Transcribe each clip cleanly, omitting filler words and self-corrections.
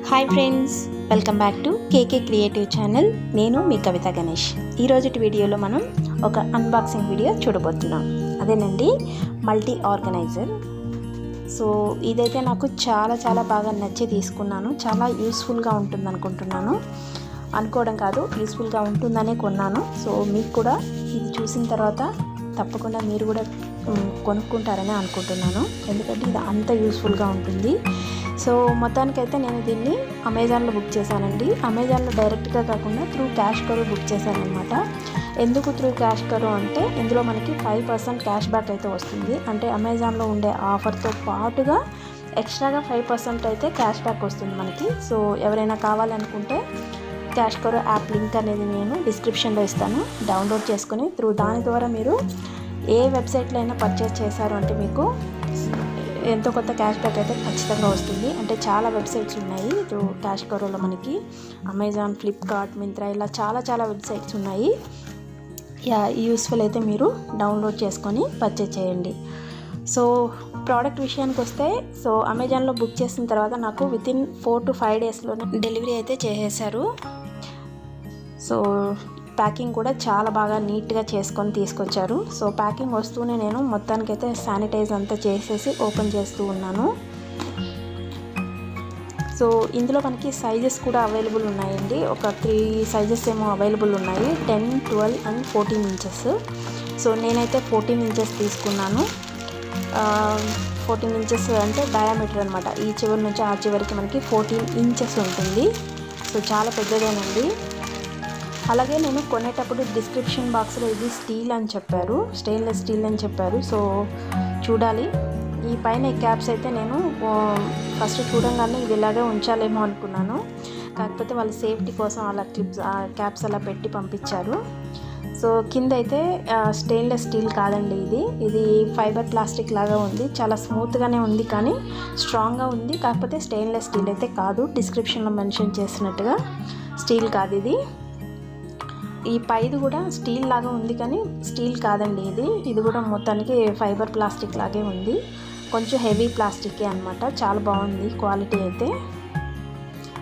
Hi friends, welcome back to KK creative channel. నేను మీ కవిత గణేష్. ఈరోజు వీడియోలో మనం ఒక అన్బాక్సింగ్ వీడియో చూడబోతున్నాం. అదేనండి మల్టీ ఆర్గనైజర్. సో ఇదైతే నాకు చాలా బాగా నచ్చి తీసుకున్నాను. చాలా యూస్ఫుల్గా ఉంటుంది అనుకోవడం కాదు, యూస్ఫుల్గా ఉంటుందనే కొన్నాను. సో మీకు కూడా ఇది చూసిన తర్వాత తప్పకుండా మీరు కూడా కొనుక్కుంటారని అనుకుంటున్నాను, ఎందుకంటే ఇది అంత యూస్ఫుల్గా ఉంటుంది. సో మొత్తానికైతే నేను దీన్ని అమెజాన్లో బుక్ చేశానండి. అమెజాన్లో డైరెక్ట్గా కాకుండా త్రూ క్యాష్ కరో బుక్ చేశానమాట. ఎందుకు త్రూ క్యాష్ కరో అంటే ఇందులో మనకి 5% క్యాష్ బ్యాక్ అయితే వస్తుంది. అంటే అమెజాన్లో ఉండే ఆఫర్తో పాటుగా ఎక్స్ట్రాగా 5% అయితే క్యాష్ బ్యాక్ వస్తుంది మనకి. సో ఎవరైనా కావాలనుకుంటే క్యాష్ కరో యాప్ లింక్ అనేది నేను డిస్క్రిప్షన్లో ఇస్తాను. డౌన్లోడ్ చేసుకుని దాని ద్వారా మీరు ఏ వెబ్సైట్లో అయినా పర్చేస్ చేశారు అంటే మీకు ఎంతో కొంత క్యాష్ బ్యాక్ అయితే ఖచ్చితంగా వస్తుంది. అంటే చాలా వెబ్సైట్స్ ఉన్నాయి క్యాష్ కరోలో మనకి. అమెజాన్, ఫ్లిప్కార్ట్, మింత్రా, ఇలా చాలా వెబ్సైట్స్ ఉన్నాయి. యూస్ఫుల్ అయితే మీరు డౌన్లోడ్ చేసుకొని పర్చేస్ చేయండి. సో ప్రోడక్ట్ విషయానికి వస్తే, సో అమెజాన్లో బుక్ చేసిన తర్వాత నాకు వితిన్ 4 to 5 డేస్లోనే డెలివరీ అయితే చేసేసారు. సో ప్యాకింగ్ కూడా చాలా బాగా నీట్గా చేసుకొని తీసుకొచ్చారు. సో ప్యాకింగ్ వస్తూనే నేను మొత్తానికైతే శానిటైజ్ అంతా చేసేసి ఓపెన్ చేస్తూ ఉన్నాను. సో ఇందులో మనకి సైజెస్ కూడా అవైలబుల్ ఉన్నాయండి. ఒక 3 సైజెస్ ఏమో అవైలబుల్ ఉన్నాయి, 10, 12 and 14 ఇంచెస్. సో నేనైతే 14 ఇంచెస్ తీసుకున్నాను. 14 ఇంచెస్ అంటే డయామీటర్ అనమాట. ఈ చివరి నుంచి ఆ చివరికి మనకి 14 ఇంచెస్ ఉంటుంది. సో చాలా పెద్దదేనండి. అలాగే నేను కొనేటప్పుడు డిస్క్రిప్షన్ బాక్స్లో ఇది స్టెయిన్లెస్ స్టీల్ అని చెప్పారు. సో చూడాలి. ఈ పైన క్యాప్స్ అయితే నేను ఫస్ట్ చూడంగానే ఇది ఇలాగే ఉంచాలేమో అనుకున్నాను. కాకపోతే వాళ్ళ సేఫ్టీ కోసం అలా క్యాప్స్ అలా పెట్టి పంపించారు. సో కింద అయితే స్టెయిన్లెస్ స్టీల్ కాదండి, ఇది ఫైబర్ ప్లాస్టిక్ లాగా ఉంది. చాలా స్మూత్గానే ఉంది కానీ స్ట్రాంగ్గా ఉంది. కాకపోతే స్టెయిన్లెస్ స్టీల్ అయితే కాదు. డిస్క్రిప్షన్లో మెన్షన్ చేసినట్టుగా స్టీల్ కాదు ఇది. ఈ పైది కూడా స్టీల్ లాగా ఉంది కానీ స్టీల్ కాదండి ఇది కూడా మొత్తానికి ఫైబర్ ప్లాస్టిక్ లాగే ఉంది. కొంచెం హెవీ ప్లాస్టికే అనమాట. చాలా బాగుంది క్వాలిటీ అయితే.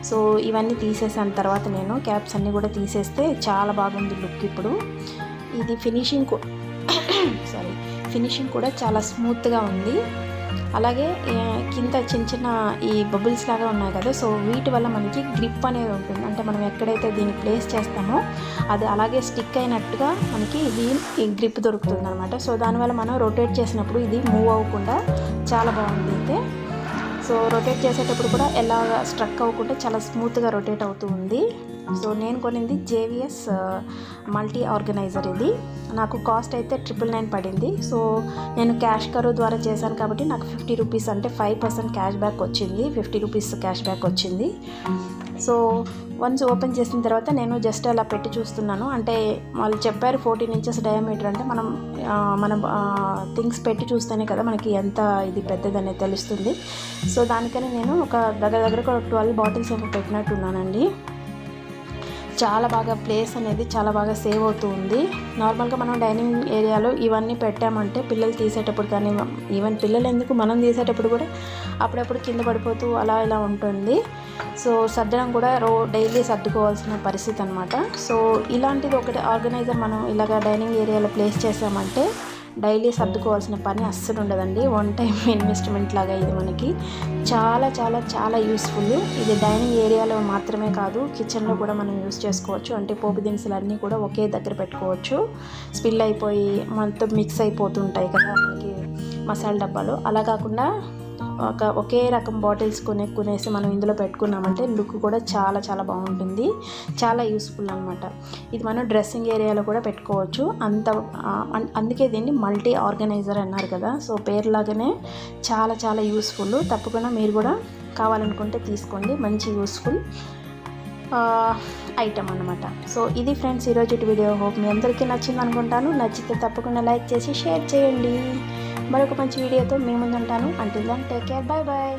సో ఇవన్నీ తీసేసిన తర్వాత నేను క్యాప్స్ అన్నీ కూడా తీసేస్తే చాలా బాగుంది లుక్. ఇప్పుడు ఇది ఫినిషింగ్ కూడా చాలా స్మూత్గా ఉంది. అలాగే కింద చిన్న ఈ బబుల్స్ లాగా ఉన్నాయి కదా, సో వీటి వల్ల మనకి గ్రిప్ అనేది ఉంటుంది. అంటే మనం ఎక్కడైతే దీన్ని ప్లేస్ చేస్తామో అది అలాగే స్టిక్ అయినట్టుగా మనకి ఈ గ్రిప్ దొరుకుతుంది అనమాట. సో దానివల్ల మనం రొటేట్ చేసినప్పుడు ఇది మూవ్ అవ్వకుండా చాలా బాగుంది అయితే. సో రొటేట్ చేసేటప్పుడు కూడా ఎలా స్ట్రక్ అవ్వకుండా చాలా స్మూత్గా రొటేట్ అవుతూ ఉంది. సో నేను కొనింది JVS మల్టీ ఆర్గనైజర్. ఇది నాకు కాస్ట్ అయితే 999 పడింది. సో నేను క్యాష్ కరో ద్వారా చేశాను కాబట్టి నాకు 50 రూపీస్ అంటే 5% క్యాష్ బ్యాక్ వచ్చింది. 50 రూపీస్ క్యాష్ బ్యాక్ వచ్చింది. సో వన్స్ ఓపెన్ చేసిన తర్వాత నేను జస్ట్ అలా పెట్టి చూస్తున్నాను. అంటే వాళ్ళు చెప్పారు 14 ఇంచెస్ డయామీటర్. అంటే మనం థింగ్స్ పెట్టి చూస్తేనే కదా మనకి ఎంత ఇది పెద్దదనేది తెలుస్తుంది. సో దానికని నేను ఒక దగ్గర 12 బాటిల్స్ ఏమో పెట్టినట్టున్నానండి. చాలా బాగా ప్లేస్ అనేది చాలా బాగా సేవ్ అవుతూ ఉంది. నార్మల్గా మనం డైనింగ్ ఏరియాలో ఇవన్నీ పెట్టామంటే పిల్లలు తీసేటప్పుడు కానీ, ఈవెన్ పిల్లలు ఎందుకు మనం తీసేటప్పుడు కూడా అప్పుడప్పుడు కింద పడిపోతూ అలా ఇలా ఉంటుంది. సో సర్దడం కూడా డైలీ సర్దుకోవాల్సిన పరిస్థితి అనమాట. సో ఇలాంటిది ఒకటి ఆర్గనైజర్ మనం ఇలాగ డైనింగ్ ఏరియాలో ప్లేస్ చేసామంటే డైలీ సర్దుకోవాల్సిన పని అస్సలు ఉండదండి. 1 టైం ఇన్వెస్ట్మెంట్ లాగా ఇది మనకి చాలా యూస్ఫుల్. ఇది డైనింగ్ ఏరియాలో మాత్రమే కాదు, కిచెన్లో కూడా మనం యూస్ చేసుకోవచ్చు. అంటే పోపు దినుసులు అన్నీ కూడా ఒకే దగ్గర పెట్టుకోవచ్చు. స్పిల్ అయిపోయి మొత్తం మిక్స్ అయిపోతుంటాయి కదా మనకి మసాలా డబ్బాలు. అలా కాకుండా ఒకే రకం బాటిల్స్ కొనేసి మనం ఇందులో పెట్టుకున్నామంటే లుక్ కూడా చాలా బాగుంటుంది. చాలా యూస్ఫుల్ అనమాట. ఇది మనం డ్రెస్సింగ్ ఏరియాలో కూడా పెట్టుకోవచ్చు. అందుకే దీన్ని మల్టీ ఆర్గనైజర్ అన్నారు కదా. సో పేరులాగానే చాలా యూస్ఫుల్. తప్పకుండా మీరు కూడా కావాలనుకుంటే తీసుకోండి. మంచి యూస్ఫుల్ ఐటమ్ అనమాట. సో ఇది ఫ్రెండ్స్ ఈరోజు వీడియో. హోప్ మీ అందరికీ నచ్చింది అనుకుంటాను. నచ్చితే తప్పకుండా లైక్ చేసి షేర్ చేయండి. మరొక మంచి వీడియోతో మీ ముందుంటాను. Until then take care, by.